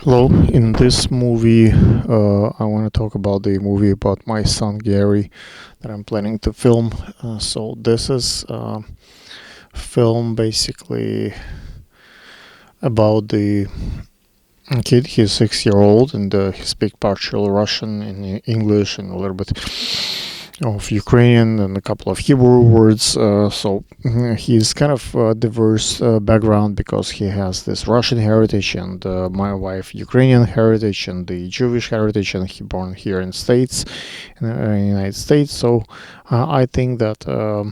Hello. In this movie, I want to talk about the movie about my son Gary that I'm planning to film. So this is a film basically about the kid. He's 6 year old and he speaks partial Russian and English and a little bit of Ukrainian and a couple of Hebrew words. He's kind of diverse background because he has this Russian heritage and my wife Ukrainian heritage and the Jewish heritage, and he born here in States, in the United States. So I think that uh,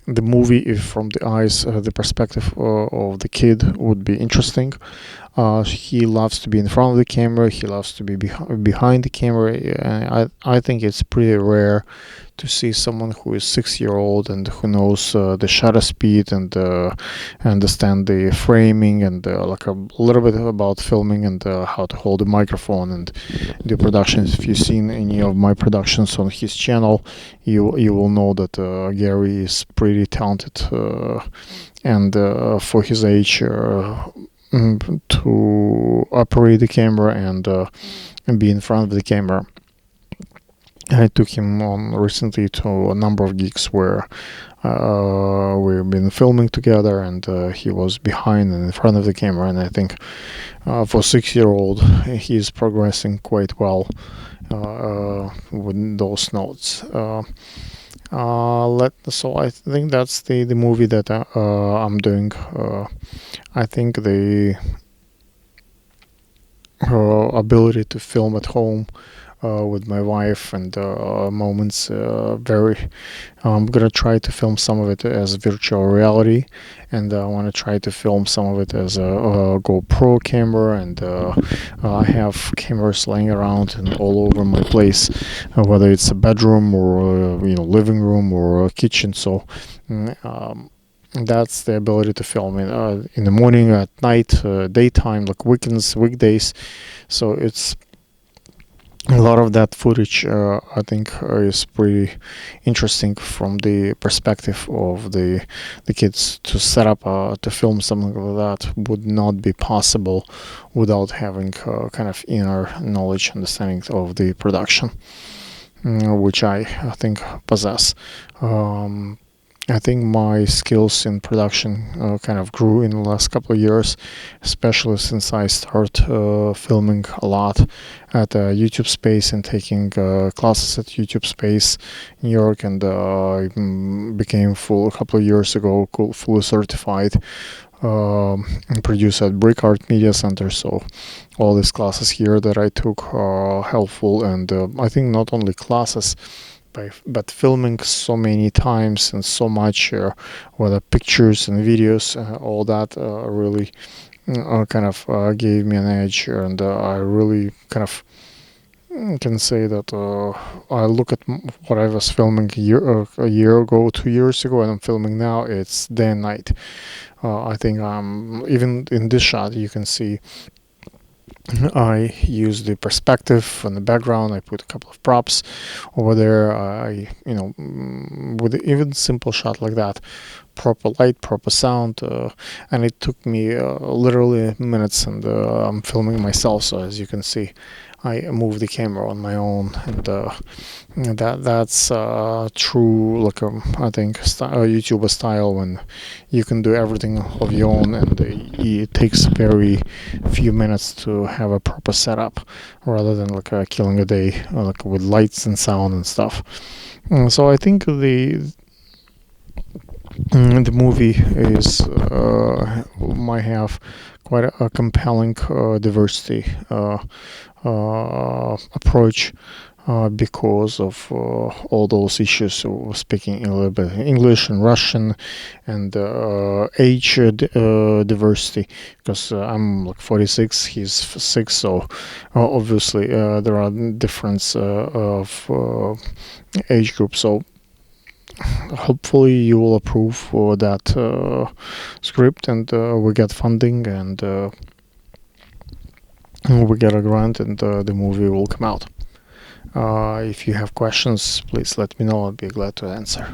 the movie, if from the eyes, the perspective of the kid, would be interesting. He loves to be in front of the camera. He loves to be behind the camera. I think it's pretty rare to see someone who is 6 year old and who knows the shutter speed and understand the framing and like a little bit about filming and how to hold the microphone and do productions. If you've seen any of my productions on his channel, you will know that Gary is pretty talented and for his age. To operate the camera and be in front of the camera. I took him on recently to a number of gigs where we've been filming together, and he was behind and in front of the camera. And I think for 6 year old, he's progressing quite well with those notes. So I think that's the movie that I'm doing. I think the ability to film at home with my wife and moments very. I'm gonna try to film some of it as virtual reality, and I want to try to film some of it as a GoPro camera, and I have cameras laying around and all over my place, whether it's a bedroom or living room or a kitchen. So. That's the ability to film in the morning, at night, daytime, like weekends, weekdays. So it's a lot of that footage. I think is pretty interesting from the perspective of the kids. To set up to film something like that would not be possible without having kind of inner knowledge, understanding of the production, which I think possess. I think my skills in production kind of grew in the last couple of years, especially since I started filming a lot at YouTube Space and taking classes at YouTube Space in New York, and I became a couple of years ago fully certified producer at Brick Art Media Center. So all these classes here that I took are helpful, and I think not only classes, but filming so many times and so much, whether pictures and videos, all that really kind of gave me an edge, and I really kind of can say that I look at what I was filming a year ago, 2 years ago, and I'm filming now. It's day and night. I think even in this shot, you can see I use the perspective and the background. I put a couple of props over there. With even simple shot like that, proper light, proper sound, and it took me literally minutes. And I'm filming myself, so as you can see, I move the camera on my own, and that's true, like I think YouTuber style, when you can do everything of your own, and it takes very few minutes to have a proper setup, rather than like killing a day like with lights and sound and stuff. So I think the movie is might have quite a compelling diversity approach because of all those issues. So speaking a little bit English and Russian, and age diversity, because I'm like 46, he's 6, so obviously there are difference of age group. So hopefully you will approve for that script, and we get funding, and we get a grant, and the movie will come out. If you have questions, please let me know. I'll be glad to answer.